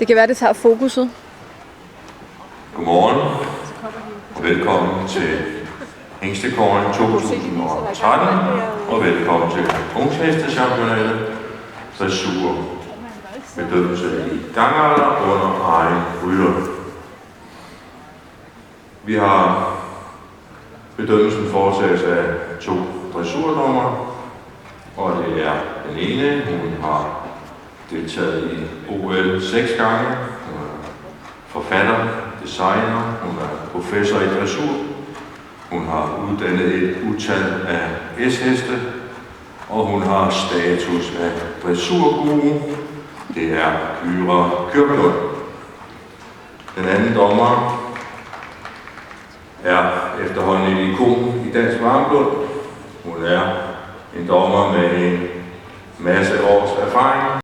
Det kan være, det tager fokuset. Godmorgen og velkommen til Hængstekåren 2013 og velkommen til Ungshestechampionatet dressur. Bedømmelse i gangarter under egen rytter. Vi har bedømmelsen foretaget af 2 dressurdommere, og det er den ene, hun har deltaget i OL 6 gange, hun er forfatter, designer, hun er professor i dressur, hun har uddannet et utal af S-heste, og hun har status af dressurguru. Det er Kyra Kjørklund. Den anden dommer er efterhånden et ikon i dansk varmblod. Hun er en dommer med en masse års erfaring.